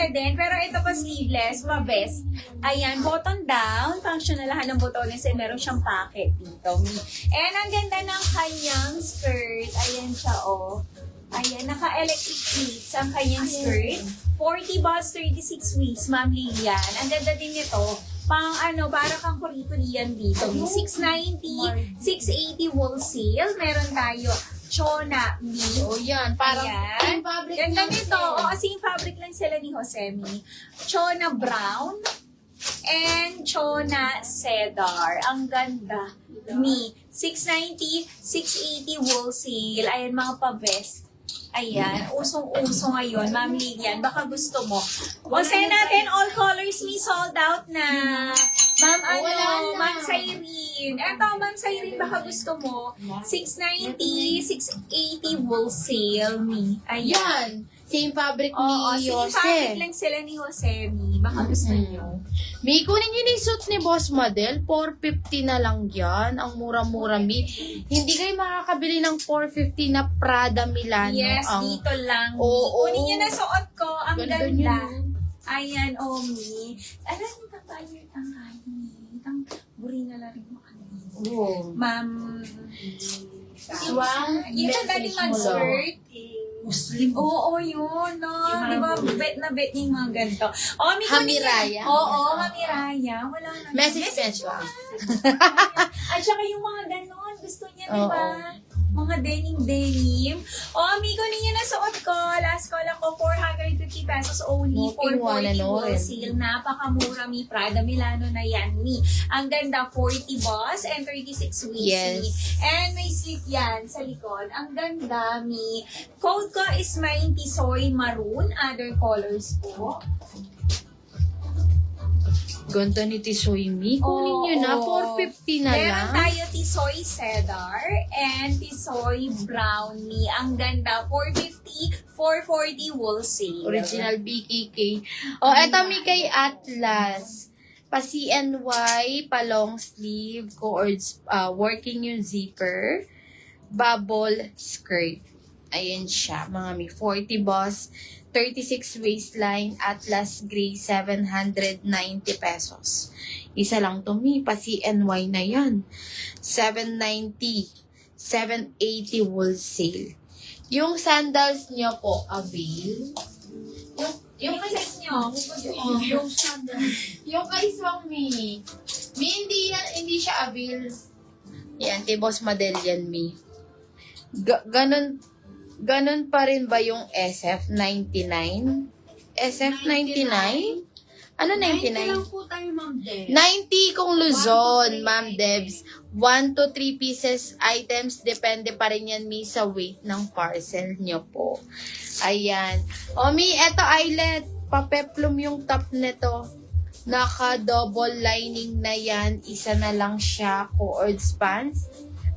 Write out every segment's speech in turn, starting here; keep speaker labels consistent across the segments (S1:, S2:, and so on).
S1: siya din. Pero ito pa sleeveless, ma-vest. Ayan, button down. Functionalahan ng botones. And meron siyang pocket dito. And ang ganda ng kanyang skirt. Ayan siya, oh. Ayan, naka-electric pleats ang kanyang skirt. 40 bucks, 36 weeks, Ma'am Lilian. Ang ganda din nito. Pang para kang Korean dito. 690, 680 wholesale. Meron tayo Chona Mi.
S2: Oh, yan. Parang
S1: Ayan.
S2: same fabric
S1: Ganda
S2: lang
S1: nito.
S2: sila.
S1: Same fabric lang sila ni Josemi. Chona Brown and Chona Cedar. Ang ganda. Mi. 690, 680 wholesale. Ayan, mga pa-vest. Ayan, usong-uso ngayon. Ma'am Lilian, baka gusto mo. O, send natin all colors, me sold out na. Ma'am,
S2: Wala na.
S1: Ma'am Cyrene. Eto, Ma'am Cyrene, baka gusto mo. 690, 680 wholesale, me. Ayan.
S2: Yan. Same fabric
S1: Oo,
S2: ni
S1: same fabric
S2: Jose.
S1: lang sila ni Jose, me. Baka gusto nyo.
S2: May kunin nyo yung suit ni Boss Model. 450 na lang yan. Ang mura-mura, Mi. Hindi kayo makakabili ng 450 na Prada Milano.
S1: Yes,
S2: ang...
S1: dito lang.
S2: Oo.
S1: Kunin nyo na suot ko. Ang
S2: Ganda
S1: ganda.
S2: yun.
S1: Ayan, Omi. Alam mo ba tayo ang ang buri na lang rin mo kanina.
S2: Oo.
S1: Ma'am.
S2: Swang
S1: Yung dali mag-skirt. Oo, yun. No? Di ba, bet na bet yung mga ganito. Omi,
S2: Hamiraya.
S1: Oo, Hamiraya. Wala na.
S2: Message special.
S1: At saka yung mga ganon, gusto niya, di ba? Mga denim. Omi, kunin niyo na suot ko. Last call ako, 450 pesos only.
S2: Nothing
S1: 440
S2: 1
S1: wholesale. Napakamura, Mi. Prada Milano na yan, Mi. Ang ganda, 40 boss and 36 weeks,
S2: Yes.
S1: Mi. And may slip yan sa likod. Ang ganda, Mi. Code ko is my Tisoy Maroon. Other colors po.
S2: Ganda ni Tisoy Mi. Kunin nyo na.
S1: Oo.
S2: 450 na
S1: Meron
S2: lang.
S1: tayo Tisoy Cedar and Tisoy Brownie. Ang ganda, 450, 440 wholesale.
S2: Original BKK. O, eto Mi kay Atlas. Pa CNY, pa long sleeve, cords, working yung zipper, bubble skirt. Ayan siya, mga Mi. 40 boss, 36 waistline, Atlas Gray, 790 pesos. Isa lang to, Mi. Pa CNY na yan. 790, 780 wholesale. Yung sandals nyo po, avail.
S1: Yung size nyo,
S2: Yung sandals. Yung kay Swang Mi. Mi, hindi siya avail. Yan, kay Boss Model yan, Mi. Ganon pa rin ba yung SF99? SF99? Ano 99?
S3: lang po tayo, Ma'am Deb.
S2: 90 kung Luzon, Ma'am Debs. 1 to 3 pieces items. Depende pa rin yan, Mi, sa weight ng parcel nyo po. Ayan. O, Mi, eto eyelet. Papeplum yung top nito. Naka-double lining na yan. Isa na lang siya. Cords pants.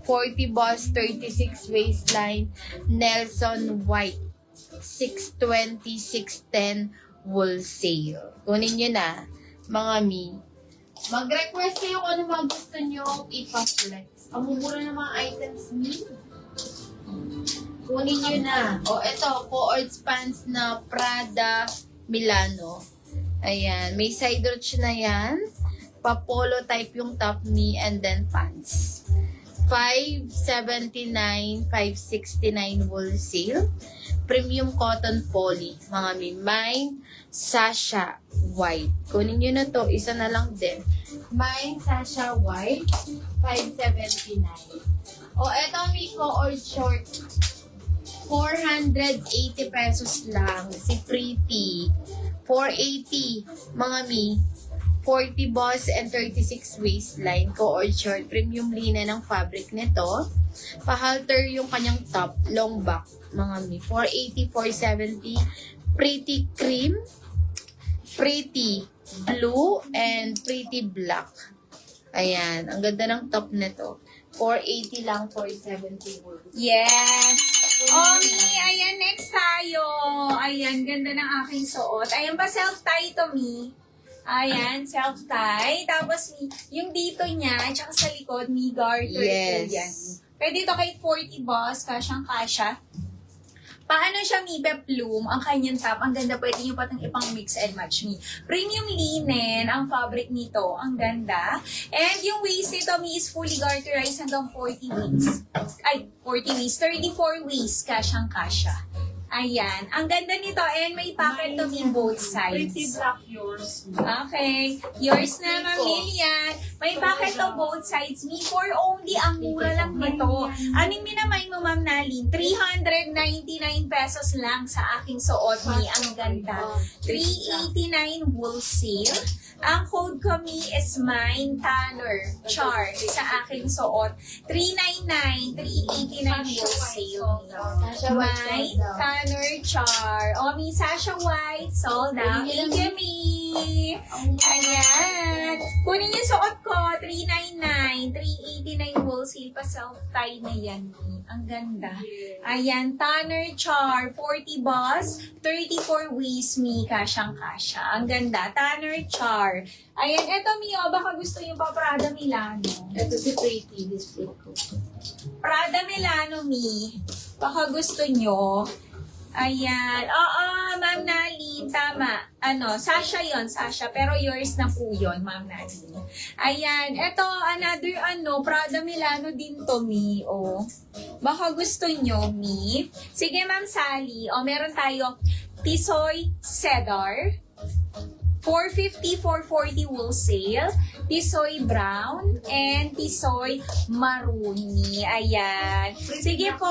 S2: 40 boss, 36 waistline. Nelson White. 620, 610 wholesale. Kunin nyo na, mga Mi. Mag-request kayo kung ano mga gusto nyo ipa-flex. Ang mumura ng mga items, Mi. Kunin nyo na. O, eto, cords pants na Prada Milano. Ayan. May side ruch na yan. Pa-polo type yung top, Mi, and then pants. 579, 569 wholesale. Premium cotton poly. Mga Mi. Mine, Sasha White. Kunin nyo na to. Isa na lang din. Mine, Sasha White. 579. O, eto Mi ko or short. 480 pesos lang. Si Pretty. 480. Mga Mi. 40 boss and 36 waistline. Co-or short. Premium linen ng fabric nito. Pa-halter yung kanyang top. Long back. Mga Mi. 480, 470. Pretty cream. Pretty blue. And pretty black. Ayan. Ang ganda ng top nito. 480 lang, 470 worth.
S1: Yes. Omi, ayan, next tayo. Ayan, ganda ng aking suot. Ayan ba, self-tie to, Mi? Ayan, self-tie. Tapos, yung dito niya, tsaka sa likod, Mi garter.
S2: Yes.
S1: Ito yan. Pwede ito kahit 40 boss, kasyang-kasya. Paano siya, Mi? Peplum, ang kanyang top. Ang ganda, pwede nyo patang ipang mix and match, Mi. Premium linen, ang fabric nito. Ang ganda. And yung waist nito, Mi, is fully garterized hanggang 40 waist. Ay, 40 waist. 34 waist. Kasyang-kasya. Ayan. Ang ganda nito. And may pocket to, Mi, both
S3: Pretty
S1: sides.
S3: black yours.
S1: Okay. Yours na, Ma'am Lilian. May pocket to both sides. Me, for only ang mura lang nito. Anong minamay mo, Ma'am Nalin? 399 pesos lang sa aking suot, Mi. Ang ganda. 389 wholesale. Ang code ko, Mi, is mine, Tanner, Char, sa aking suot. 399, 389 wholesale. Mine, Tanner, Char. O, Mi, Sasha White, sold out. Thank you, Mi. Ayan. Kunin yung suot ko, 399, 389 wholesale pa self-tie na yan. Ang ganda. Ayan, Tanner Char, 40 boss, 34 waist, Mi, kasyang-kasya. Ang ganda, Tanner Char. Ayan, eto, Mi, o, baka gusto nyo pa Prada Milano.
S2: Ito si Pretty, display ko.
S1: Prada Milano, Mi. Baka gusto nyo. Ayan. Oo, Ma'am Nalin, tama. Sasha yon, Sasha. Pero yours na po yun, Ma'am Nalin. Ayan. Ito, another Prada Milano din to, Mi. O, baka gusto nyo, Mi. Sige, Ma'am Sally. O, meron tayo Tisoy Cedar. 450, 440 wholesale. Tisoy brown and Tisoy maruni. Ayan. Sige po,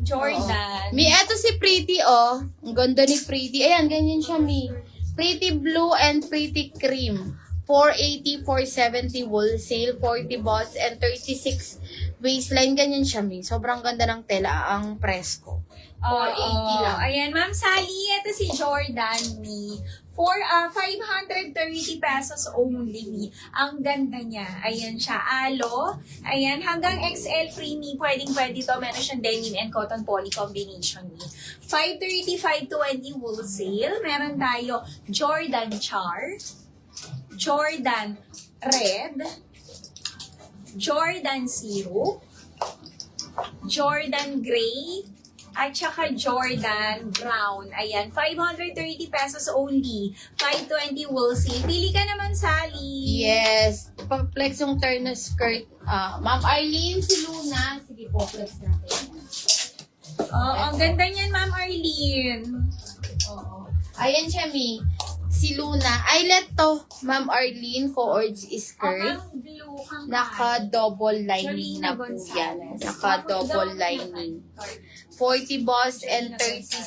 S1: Jordan.
S2: Mi, eto si Pretty, oh. Ang ganda ni Pretty. Ayan, ganyan siya, Mi. Pretty blue and pretty cream. 480, 470 wholesale, 40 boss, and 36 waistline. Ganyan siya, Mi. Sobrang ganda ng tela, ang presko. 480 lang.
S1: Ayan, Ma'am Sally, ito si Jordan, Mi. For 530 pesos only, Mi. Ang ganda niya. Ayan siya. Alo. Ayan, hanggang XL free, Mi. Pwedeng-pwede to. Meron siyang denim and cotton poly combination, Mi. 530, 520 wholesale. Meron tayo Jordan Char. Jordan Red. Jordan Zero. Jordan Gray. At saka Jordan Brown. Ayan, 530 pesos only. 520 wholesale. Pili ka naman, Sally.
S2: Yes. Pa-flex yung turn na skirt. Ma'am Arlene, si Luna. Sige po, flex natin.
S1: Ang ganda niyan, Ma'am Arlene.
S2: Oo. Ayan siya, Mi. Si Luna. Eyelet to, Ma'am Arlene, co-ords skirt.
S1: Ang blue, kang
S2: Naka-double lining
S1: Sharina
S2: na po
S1: Gonzalez.
S2: yan. Naka-double lining. 40 boss and 36